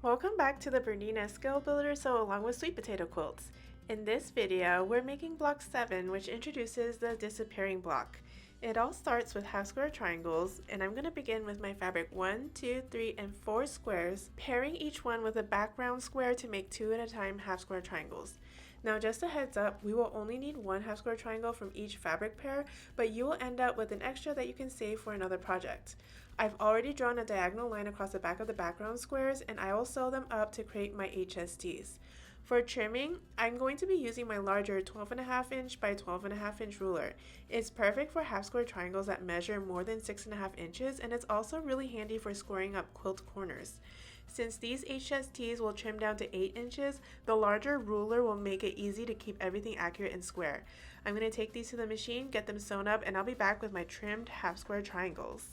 Welcome back to the BERNINA Skillbuilder sew along with sweet potato quilts. In this video, we're making block 7, which introduces the disappearing block. It all starts with half square triangles, and I'm going to begin with my fabric 1, 2, 3, and 4 squares, pairing each one with a background square to make 2 at a time half square triangles. Now just a heads up, we will only need 1 half square triangle from each fabric pair, but you will end up with an extra that you can save for another project. I've already drawn a diagonal line across the back of the background squares, and I will sew them up to create my HSTs. For trimming, I'm going to be using my larger 12.5 inch by 12.5 inch ruler. It's perfect for half square triangles that measure more than 6.5 inches, and it's also really handy for squaring up quilt corners. Since these HSTs will trim down to 8 inches, the larger ruler will make it easy to keep everything accurate and square. I'm going to take these to the machine, get them sewn up, and I'll be back with my trimmed half square triangles.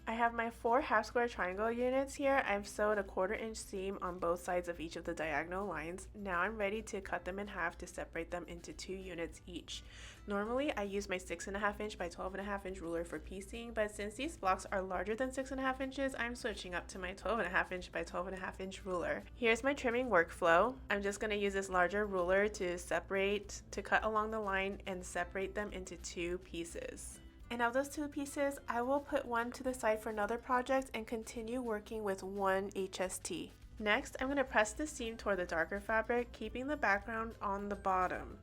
I have my 4 half square triangle units here. I've sewed a 1/4 inch seam on both sides of each of the diagonal lines. Now I'm ready to cut them in half to separate them into 2 units each. Normally I use my 6.5 inch by 12.5 inch ruler for piecing, but since these blocks are larger than 6.5 inches, I'm switching up to my 12.5 inch by 12.5 inch ruler. Here's my trimming workflow. I'm just going to use this larger ruler to cut along the line and separate them into 2 pieces. And of those 2 pieces, I will put one to the side for another project and continue working with 1 HST. Next, I'm going to press the seam toward the darker fabric, keeping the background on the bottom.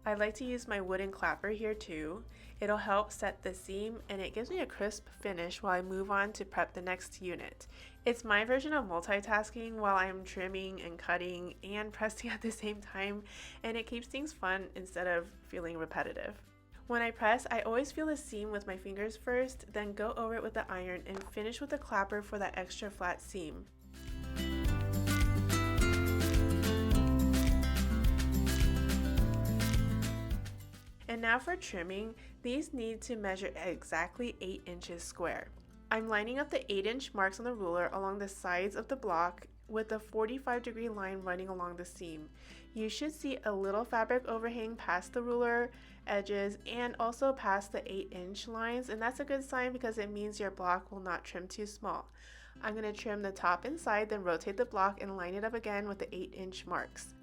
I like to use my wooden clapper here too. It'll help set the seam and it gives me a crisp finish while I move on to prep the next unit. It's my version of multitasking while I'm trimming and cutting and pressing at the same time, and it keeps things fun instead of feeling repetitive. When I press, I always feel the seam with my fingers first, then go over it with the iron and finish with the clapper for that extra flat seam. And now for trimming, these need to measure exactly 8 inches square. I'm lining up the 8-inch marks on the ruler along the sides of the block with a 45-degree line running along the seam. You should see a little fabric overhang past the ruler edges and also past the 8-inch lines, and that's a good sign because it means your block will not trim too small. I'm going to trim the top and side, then rotate the block and line it up again with the 8-inch marks.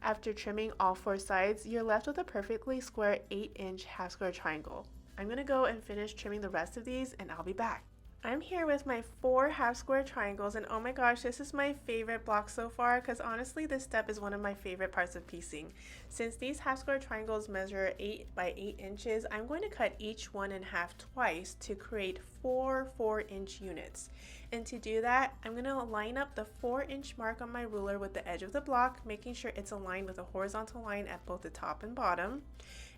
After trimming all 4 sides, you're left with a perfectly square 8-inch half square triangle. I'm going to go and finish trimming the rest of these and I'll be back. I'm here with my 4 half square triangles, and oh my gosh, this is my favorite block so far because honestly this step is one of my favorite parts of piecing. Since these half square triangles measure 8 by 8 inches, I'm going to cut each one in half twice to create 4 4-inch units. And to do that, I'm going to line up the 4-inch mark on my ruler with the edge of the block, making sure it's aligned with a horizontal line at both the top and bottom,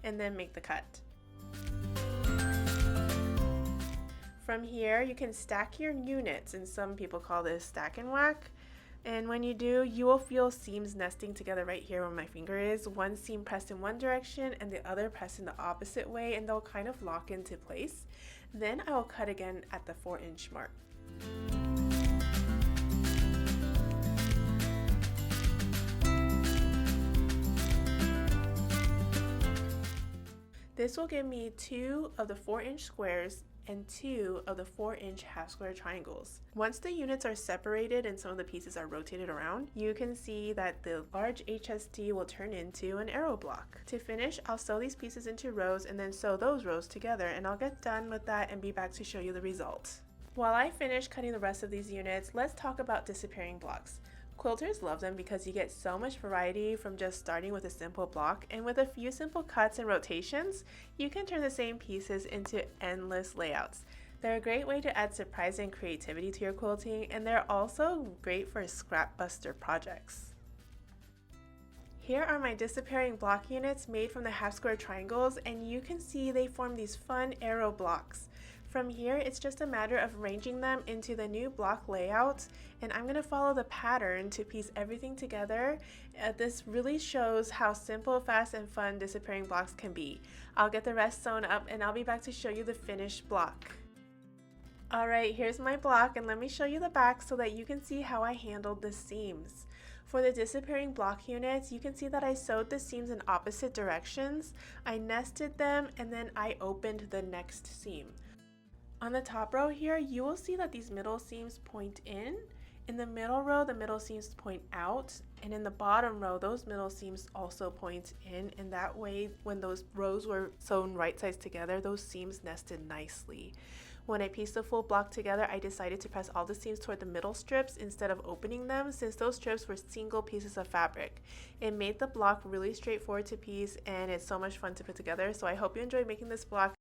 and then make the cut. From here, you can stack your units, and some people call this stack and whack. And when you do, you will feel seams nesting together right here where my finger is. One seam pressed in one direction and the other pressed in the opposite way, and they'll kind of lock into place. Then I will cut again at the 4-inch mark. This will give me 2 of the 4-inch squares and 2 of the 4-inch half square triangles. Once the units are separated and some of the pieces are rotated around, you can see that the large HST will turn into an arrow block. To finish, I'll sew these pieces into rows and then sew those rows together, and I'll get done with that and be back to show you the result. While I finish cutting the rest of these units, let's talk about disappearing blocks. Quilters love them because you get so much variety from just starting with a simple block, and with a few simple cuts and rotations, you can turn the same pieces into endless layouts. They're a great way to add surprise and creativity to your quilting, and they're also great for scrapbuster projects. Here are my disappearing block units made from the half square triangles, and you can see they form these fun arrow blocks. From here, it's just a matter of arranging them into the new block layout, and I'm going to follow the pattern to piece everything together. This really shows how simple, fast, and fun disappearing blocks can be. I'll get the rest sewn up and I'll be back to show you the finished block. Alright, here's my block, and let me show you the back so that you can see how I handled the seams. For the disappearing block units, you can see that I sewed the seams in opposite directions. I nested them and then I opened the next seam. On the top row here, you will see that these middle seams point in. In the middle row, the middle seams point out, and in the bottom row, those middle seams also point in, and that way, when those rows were sewn right sides together, those seams nested nicely. When I pieced the full block together, I decided to press all the seams toward the middle strips instead of opening them, since those strips were single pieces of fabric. It made the block really straightforward to piece, and it's so much fun to put together, so I hope you enjoyed making this block.